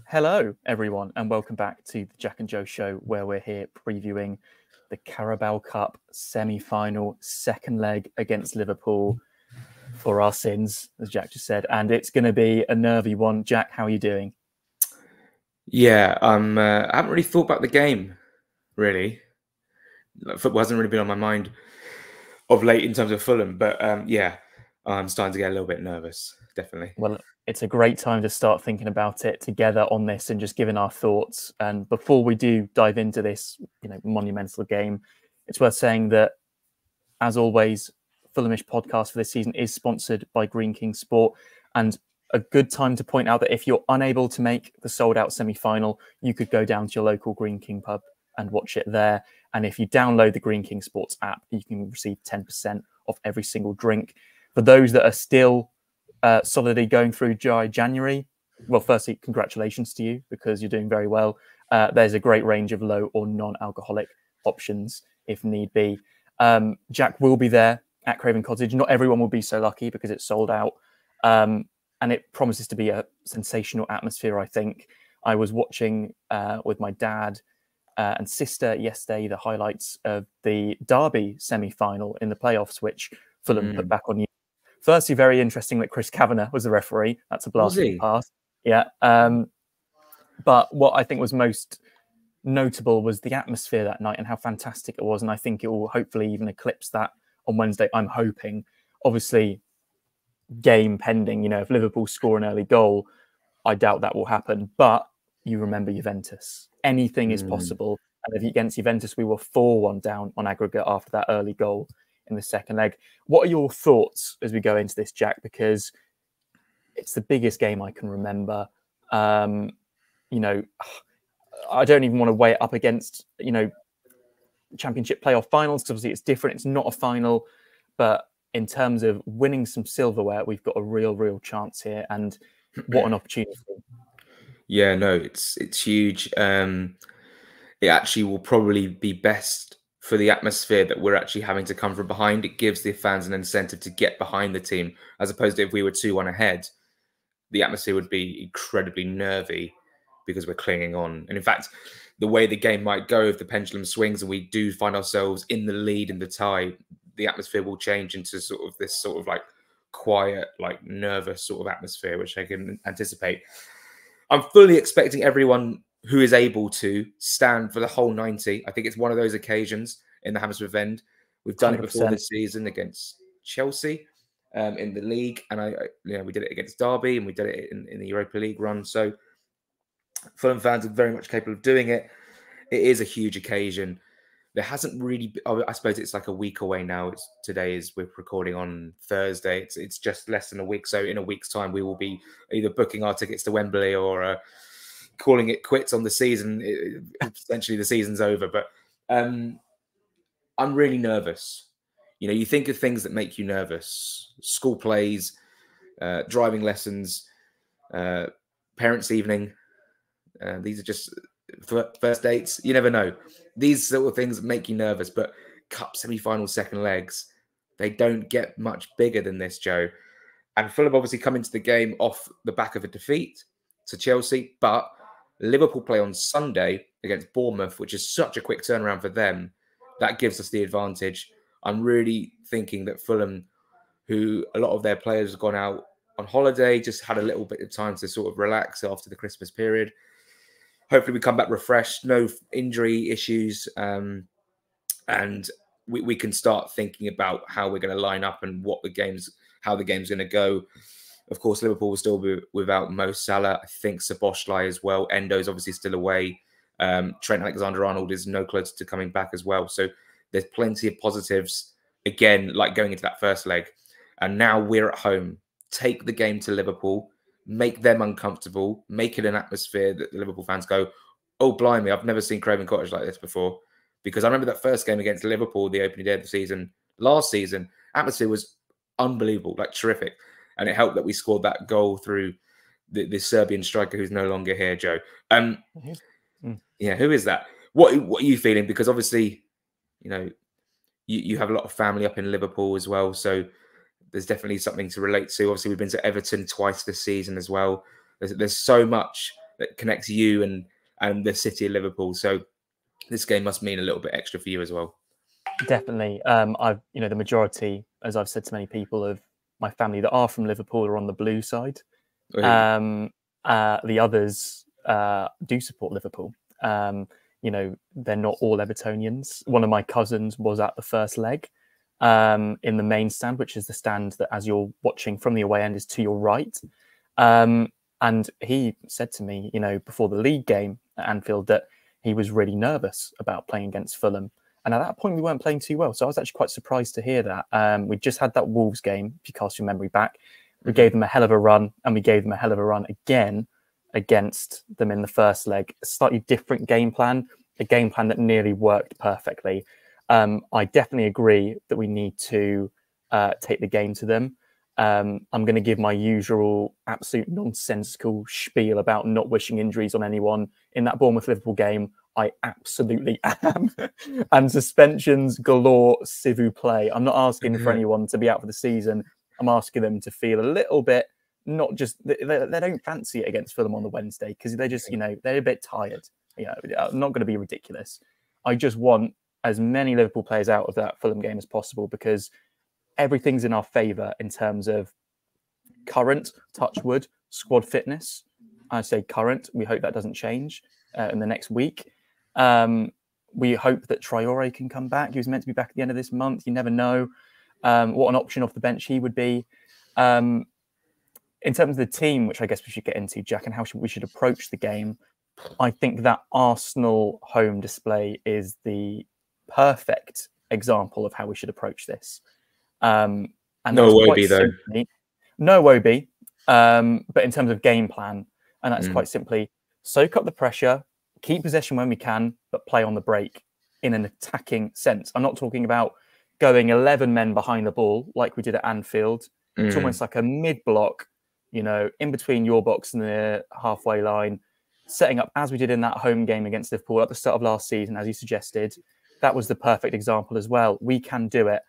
Hello, everyone, and welcome back to the Jack and Joe Show, where we're here previewing the Carabao Cup semi-final second leg against Liverpool for our sins, as Jack just said. And it's going to be a nervy one. Jack, how are you doing? Yeah, I haven't really thought about the game, really. Football hasn't really been on my mind of late in terms of Fulham, but yeah, I'm starting to get a little bit nervous, definitely. Well, it's a great time to start thinking about it together on this and just giving our thoughts. And before we do dive into this, monumental game, it's worth saying that, as always, Fulhamish podcast for this season is sponsored by Green King Sport. And a good time to point out that if you're unable to make the sold-out semi-final, you could go down to your local Green King pub and watch it there. And if you download the Green King Sports app, you can receive 10% off every single drink. For those that are still solidly going through dry January, well, firstly, congratulations to you because you're doing very well. There's a great range of low or non-alcoholic options if need be. Jack will be there at Craven Cottage. Not everyone will be so lucky because it's sold out. And it promises to be a sensational atmosphere, I think. I was watching with my dad and sister yesterday the highlights of the Derby semi-final in the playoffs, which Fulham put back on you. Firstly, very interesting that Chris Kavanagh was the referee. That's a blast from the past. Yeah. But what I think was most notable was the atmosphere that night and how fantastic it was. And I think it will hopefully even eclipse that on Wednesday. I'm hoping. Obviously, game pending, if Liverpool score an early goal, I doubt that will happen. But you remember Juventus. Anything is possible. And against Juventus, we were 4-1 down on aggregate after that early goal in the second leg. What are your thoughts as we go into this, Jack? Because it's the biggest game I can remember. I don't even want to weigh it up against, championship playoff finals, because obviously it's different. It's not a final, but in terms of winning some silverware, we've got a real chance here, and what an opportunity. Yeah, no, it's huge. It actually will probably be best for the atmosphere that we're actually having to come from behind. It gives the fans an incentive to get behind the team, as opposed to if we were 2-1 ahead, the atmosphere would be incredibly nervy because we're clinging on. And in fact, the way the game might go, if the pendulum swings and we do find ourselves in the lead in the tie, the atmosphere will change into this like quiet, like nervous sort of atmosphere, which I can anticipate. I'm fully expecting everyone who is able to stand for the whole 90. I think it's one of those occasions in the Hammersmith end. We've done 100%. It before this season against Chelsea in the league, and we did it against Derby, and we did it in the Europa League run. So Fulham fans are very much capable of doing it. It is a huge occasion. There hasn't really, I suppose it's like a week away now. We're recording on Thursday. It's just less than a week. So in a week's time, we will be either booking our tickets to Wembley or calling it quits on the season. Essentially, the season's over. But I'm really nervous. You think of things that make you nervous: school plays, driving lessons, parents' evening. These are just first dates. You never know. These sort of things make you nervous, but cup semi-final second legs, they don't get much bigger than this, Joe. And Fulham obviously come into the game off the back of a defeat to Chelsea, but Liverpool play on Sunday against Bournemouth, which is such a quick turnaround for them. That gives us the advantage. I'm really thinking that Fulham, who a lot of their players have gone out on holiday, just had a little bit of time to sort of relax after the Christmas period. Hopefully we come back refreshed, no injury issues, and we can start thinking about how we're going to line up and how the game's going to go. Of course, Liverpool will still be without Mo Salah. I think Szoboszlai as well. Endo's obviously still away. Trent Alexander-Arnold is no closer to coming back as well. So there's plenty of positives, again, like going into that first leg. And now we're at home. Take the game to Liverpool. Make them uncomfortable, make it an atmosphere that the Liverpool fans go, oh, blimey, I've never seen Craven Cottage like this before. Because I remember that first game against Liverpool, the opening day of the season, last season, atmosphere was unbelievable, like terrific. And it helped that we scored that goal through the Serbian striker who's no longer here, Joe. Yeah, who is that? What are you feeling? Because obviously, you have a lot of family up in Liverpool as well, so there's definitely something to relate to. Obviously, we've been to Everton twice this season as well. There's so much that connects you and the city of Liverpool. So this game must mean a little bit extra for you as well. Definitely. The majority, as I've said to many people, of my family that are from Liverpool are on the blue side. The others do support Liverpool. They're not all Evertonians. One of my cousins was at the first leg in the main stand, which is the stand that, as you're watching from the away end, is to your right. And he said to me, before the league game at Anfield, that he was really nervous about playing against Fulham. And at that point, we weren't playing too well. So I was actually quite surprised to hear that. We just had that Wolves game, if you cast your memory back. We gave them a hell of a run, and we gave them a hell of a run again against them in the first leg. A slightly different game plan, a game plan that nearly worked perfectly. I definitely agree that we need to take the game to them. I'm going to give my usual absolute nonsensical spiel about not wishing injuries on anyone. In that Bournemouth-Liverpool game, I absolutely am. And suspensions galore, s'il vous plaît. I'm not asking for anyone to be out for the season. I'm asking them to feel a little bit, not just, they don't fancy it against Fulham on the Wednesday because they're just, they're a bit tired. I'm not going to be ridiculous. I just want as many Liverpool players out of that Fulham game as possible because everything's in our favour in terms of current, touch wood, squad fitness. I say current. We hope that doesn't change in the next week. We hope that Traore can come back. He was meant to be back at the end of this month. You never know what an option off the bench he would be. In terms of the team, which I guess we should get into, Jack, and how we should approach the game, I think that Arsenal home display is the perfect example of how we should approach this. And no Wobie, though. No Wobie, but in terms of game plan, and that's quite simply soak up the pressure, keep possession when we can, but play on the break in an attacking sense. I'm not talking about going 11 men behind the ball like we did at Anfield. It's almost like a mid-block, in between your box and the halfway line, setting up as we did in that home game against Liverpool at the start of last season, as you suggested. That was the perfect example as well. We can do it.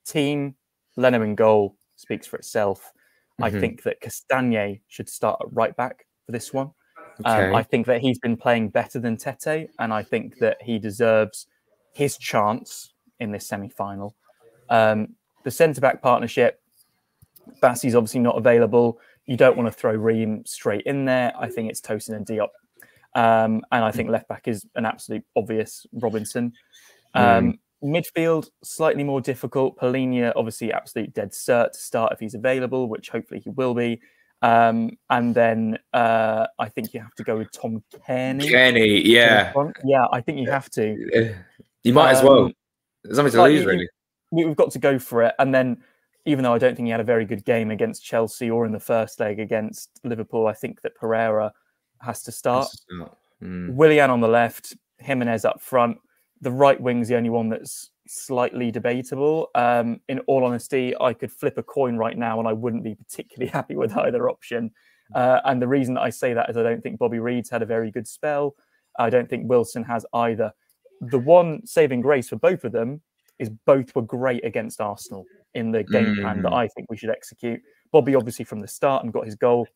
Team Leno in goal speaks for itself. I think that Castagne should start at right back for this one. Okay. I think that he's been playing better than Tete, and I think that he deserves his chance in this semi-final. The centre-back partnership, Bassey's obviously not available. You don't want to throw Ream straight in there. I think it's Tosin and Diop. And I think left-back is an absolute obvious Robinson. Midfield, slightly more difficult. Polina, obviously, absolute dead cert to start if he's available, which hopefully he will be. And then I think you have to go with Tom Kearney. Kearney, yeah. Yeah, I think you have to. You might as well. There's something to lose, really. We've got to go for it. And then, even though I don't think he had a very good game against Chelsea or in the first leg against Liverpool, I think that Pereira has to start. Willian on the left, Jimenez up front. The right wing's the only one that's slightly debatable. In all honesty, I could flip a coin right now and I wouldn't be particularly happy with either option. And the reason that I say that is I don't think Bobby Reed's had a very good spell. I don't think Wilson has either. The one saving grace for both of them is both were great against Arsenal in the game plan that I think we should execute. Bobby obviously from the start and got his goal.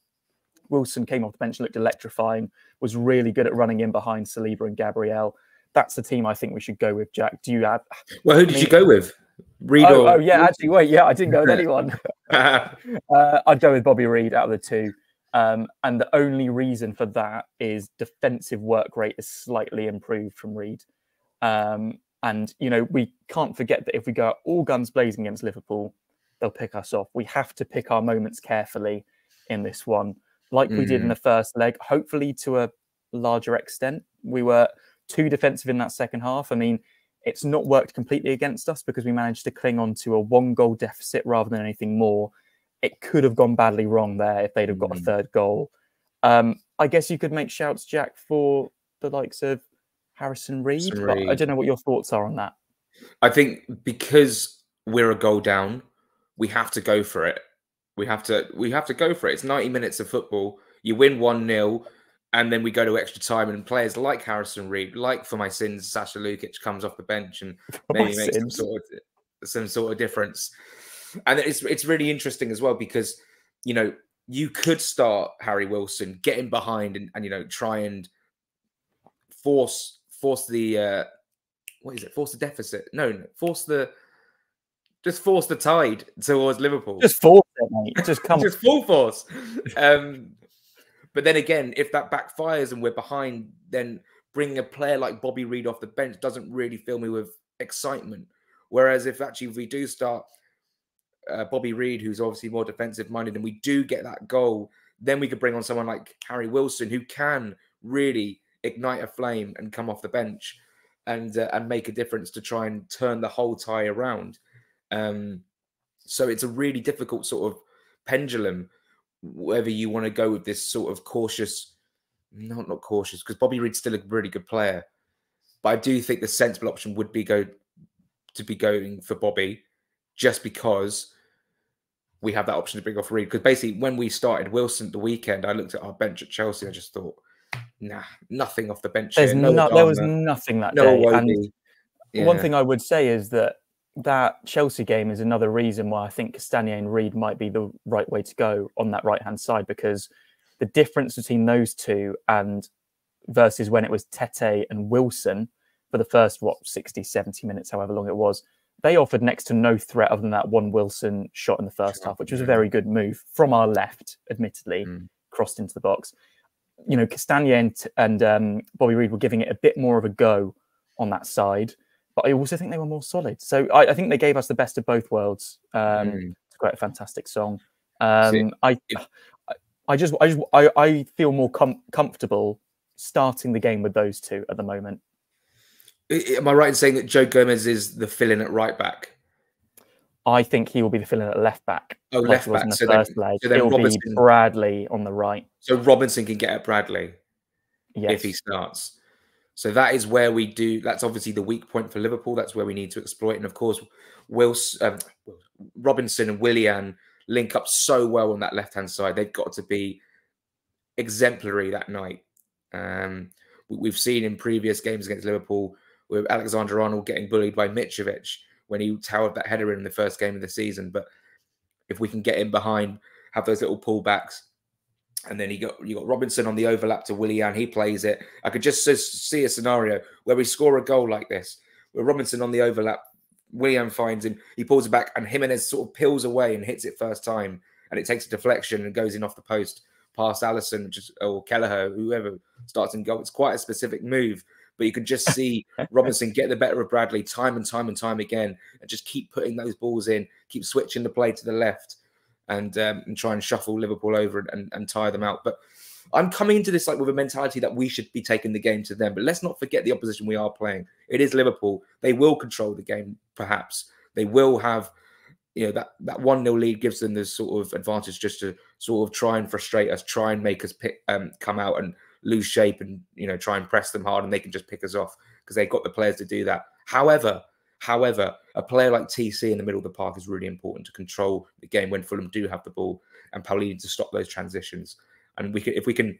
Wilson came off the bench and looked electrifying, was really good at running in behind Saliba and Gabriel. That's the team I think we should go with, Jack. Do you have... Well, who did you go with? Reed or... yeah, actually, wait, yeah, I didn't go with anyone. I'd go with Bobby Reed out of the two. And the only reason for that is defensive work rate is slightly improved from Reed. And, we can't forget that if we go out all guns blazing against Liverpool, they'll pick us off. We have to pick our moments carefully in this one, like we did in the first leg, hopefully to a larger extent. We were too defensive in that second half. I mean, it's not worked completely against us because we managed to cling on to a 1-goal deficit rather than anything more. It could have gone badly wrong there if they'd have got a third goal. I guess you could make shouts, Jack, for the likes of Harrison Reed, but I don't know what your thoughts are on that. I think because we're a goal down, we have to go for it. We have to go for it. It's 90 minutes of football. You win 1-0, and then we go to extra time, and players like Harrison Reed, like for my sins, Sasha Lukic comes off the bench and maybe makes some sort of difference. And it's really interesting as well because, you could start Harry Wilson, get him behind, and you know, try and force the what is it? Force the deficit? No, just force the tide towards Liverpool. Just force it, mate. Just come. Just full force. But then again, if that backfires and we're behind, then bringing a player like Bobby Reid off the bench doesn't really fill me with excitement. Whereas if we do start Bobby Reid, who's obviously more defensive minded, and we do get that goal, then we could bring on someone like Harry Wilson, who can really ignite a flame and come off the bench and make a difference to try and turn the whole tie around. So it's a really difficult sort of pendulum, whether you want to go with this sort of cautious, not cautious, because Bobby Reid's still a really good player. But I do think the sensible option would be going for Bobby, just because we have that option to bring off Reid. Because basically, when we started Wilson the weekend, I looked at our bench at Chelsea. I just thought, nah, nothing off the bench. There was nothing that day. And one thing I would say is that Chelsea game is another reason why I think Castagne and Reid might be the right way to go on that right-hand side, because the difference between those two and versus when it was Tete and Wilson for the first, 60, 70 minutes, however long it was, they offered next to no threat other than that one Wilson shot in the first half, which was a very good move from our left, admittedly, crossed into the box. You know, Castagne and Bobby Reid were giving it a bit more of a go on that side, but I also think they were more solid. So I think they gave us the best of both worlds. It's quite a fantastic song. I feel more comfortable starting the game with those two at the moment. Am I right in saying that Joe Gomez is the fill-in at right back? I think he will be the fill-in at left back. Oh, left back. So then Robinson, be Bradley on the right. So Robinson can get at Bradley if he starts. So that is where we do. That's obviously the weak point for Liverpool. That's where we need to exploit. And of course, Robinson and Willian link up so well on that left-hand side. They've got to be exemplary that night. We've seen in previous games against Liverpool with Alexander-Arnold getting bullied by Mitrovic when he towered that header in the first game of the season. But if we can get in behind, have those little pullbacks, and then you got Robinson on the overlap to Willian, he plays it. I could just see a scenario where we score a goal like this, where Robinson on the overlap, Willian finds him, he pulls it back, and Jimenez sort of peels away and hits it first time, and it takes a deflection and goes in off the post past Alisson or Kelleher, whoever starts in goal. It's quite a specific move, but you could just see Robinson get the better of Bradley time and time again, and just keep putting those balls in, keep switching the play to the left, and try and shuffle Liverpool over and tire them out. But I'm coming into this like with a mentality that we should be taking the game to them. But let's not forget the opposition we are playing. It is Liverpool. They will control the game, perhaps. They will have, you know, that 1-0 lead gives them this sort of advantage just to sort of try and frustrate us, try and make us come out and lose shape, and, you know, try and press them hard, and they can just pick us off because they've got the players to do that. However, a player like TC in the middle of the park is really important to control the game when Fulham do have the ball, and Paulinho to stop those transitions. And if we can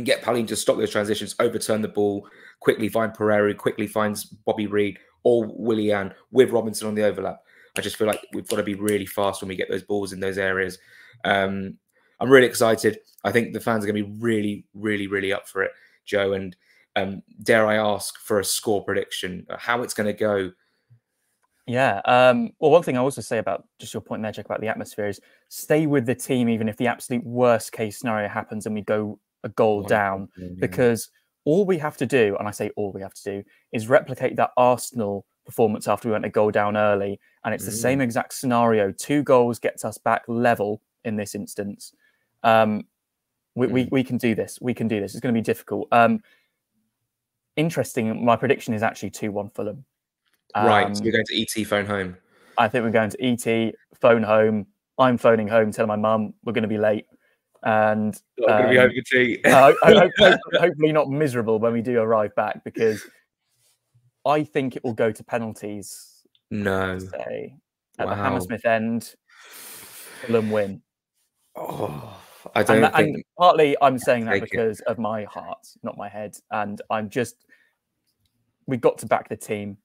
get Paulinho to stop those transitions, overturn the ball, quickly find Pereira, quickly finds Bobby Reid or Willian with Robinson on the overlap, I just feel like we've got to be really fast when we get those balls in those areas. I'm really excited. I think the fans are going to be really, really, really up for it, Joe. And dare I ask for a score prediction, how it's going to go? Yeah. Well, one thing I also say about just your point there, Jack, about the atmosphere is stay with the team, even if the absolute worst case scenario happens and we go a goal down, because all we have to do, and I say all we have to do, is replicate that Arsenal performance after we went a goal down early. And it's the same exact scenario. 2 goals gets us back level in this instance. We can do this. We can do this. It's going to be difficult. Interesting. My prediction is actually 2-1 Fulham. Right. So we're going to ET phone home. I think we're going to ET phone home. I'm phoning home, telling my mum we're going to be late. And going to be home for tea. hopefully not miserable when we do arrive back, because I think it will go to penalties. No. At the Hammersmith end, Fulham win. Oh, I don't think. And partly I'm saying that because of my heart, not my head. And we've got to back the team.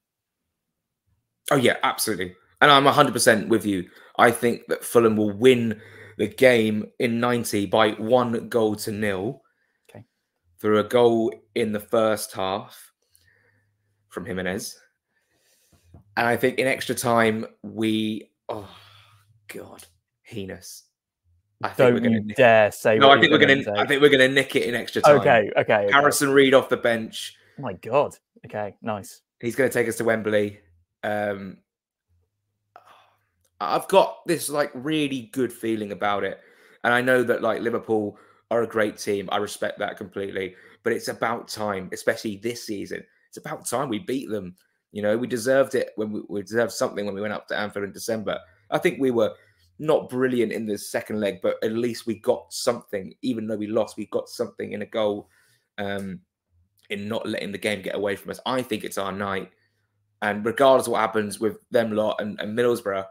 Oh, yeah, absolutely. And I'm 100% with you. I think that Fulham will win the game in 90 by 1-0. Okay. Through a goal in the first half from Jimenez. And I think in extra time, oh, God, heinous. I think we're going to dare say no, what I think we're going to. I think we're going to nick it in extra time. Okay. Harrison Reed off the bench. Oh my God. Okay, nice. He's going to take us to Wembley. I've got this like really good feeling about it, and I know that like Liverpool are a great team. I respect that completely, but it's about time, especially this season. It's about time we beat them. You know, we deserved it when we deserved something when we went up to Anfield in December. I think we were not brilliant in the second leg, but at least we got something. Even though we lost, we got something in a goal, in not letting the game get away from us. I think it's our night, and regardless of what happens with them lot and Middlesbrough,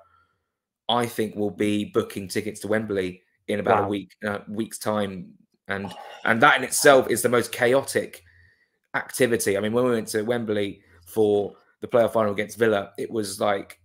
I think we'll be booking tickets to Wembley in about a week's time, and that in itself is the most chaotic activity. I mean, when we went to Wembley for the playoff final against Villa, it was like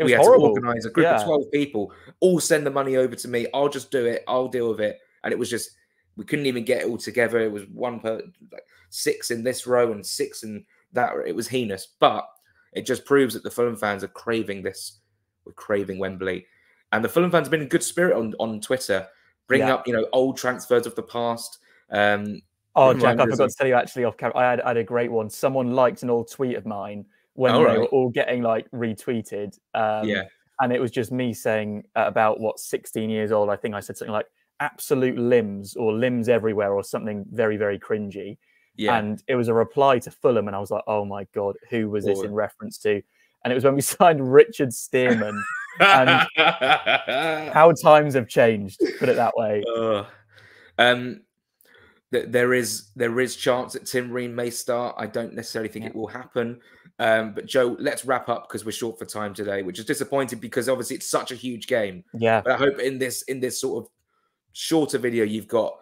we had horrible. to organise a group of 12 people, all send the money over to me. I'll just do it. I'll deal with it. And it was just, we couldn't even get it all together. It was like 6 in this row and 6 in that. It was heinous, but it just proves that the Fulham fans are craving this. We're craving Wembley. And the Fulham fans have been in good spirit on Twitter, bringing up, you know, old transfers of the past. Oh, Jack, I forgot to tell you actually off camera. I had a great one. Someone liked an old tweet of mine when they were all getting like retweeted. And it was just me saying about 16 years old. I think I said something like absolute limbs or limbs everywhere or something very, very cringy. And it was a reply to Fulham. And I was like, oh my God, who was this in reference to? And it was when we signed Richard Stearman. And how times have changed, put it that way. There is chance that Tim Ream may start. I don't necessarily think it will happen. But Joe, let's wrap up because we're short for time today, which is disappointing because obviously it's such a huge game. Yeah. But I hope in this sort of shorter video you've got,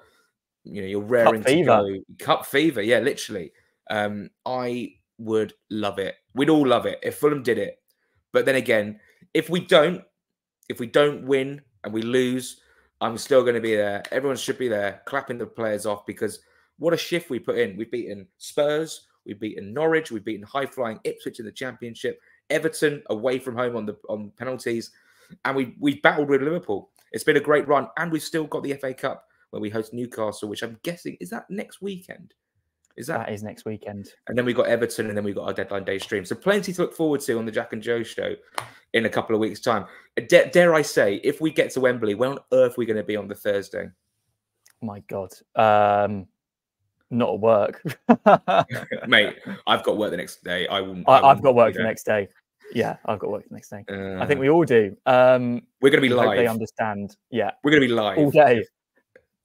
you know, you're raring to go. Cup fever, yeah, literally. I would love it. We'd all love it if Fulham did it. But then again, if we don't win and we lose, I'm still going to be there. Everyone should be there, clapping the players off because what a shift we put in. We've beaten Spurs, we've beaten Norwich, we've beaten high-flying Ipswich in the Championship, Everton away from home on penalties, and we've battled with Liverpool. It's been a great run, and we've still got the FA Cup where we host Newcastle, which I'm guessing is that next weekend. That is next weekend. And then we've got Everton, and then we've got our deadline day stream. So plenty to look forward to on the Jack and Joe show in a couple of weeks' time. Dare I say, if we get to Wembley, where on earth are we going to be on the Thursday? Oh my God. Not at work. Mate, I've got work the next day. I've got work the next day. Yeah, I've got work the next day. I think we all do. We're going to be live. They understand. Yeah. We're going to be live. All day.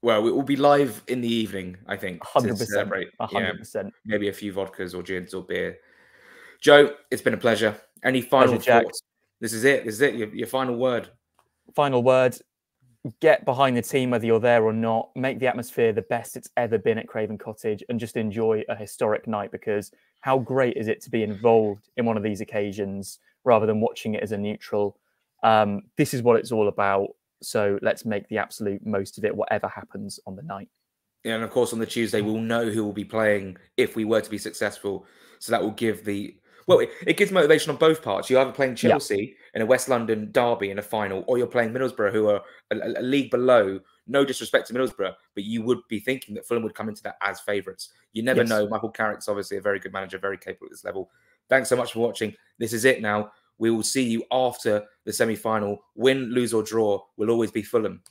Well, we will be live in the evening, I think. 100%. 100%. Maybe a few vodkas or gins or beer. Joe, it's been a pleasure. Any final thoughts? This is it. This is it. Your final word. Final word. Get behind the team, whether you're there or not. Make the atmosphere the best it's ever been at Craven Cottage and just enjoy a historic night because how great is it to be involved in one of these occasions rather than watching it as a neutral? This is what it's all about. So let's make the absolute most of it, whatever happens on the night. Yeah, and of course, on the Tuesday, we'll know who will be playing if we were to be successful. So that will give it gives motivation on both parts. You're either playing Chelsea in a West London derby in a final, or you're playing Middlesbrough, who are a league below. No disrespect to Middlesbrough, but you would be thinking that Fulham would come into that as favourites. You never know. Michael Carrick's obviously a very good manager, very capable at this level. Thanks so much for watching. This is it now. We will see you after the semi-final. Win, lose or draw, will always be Fulham.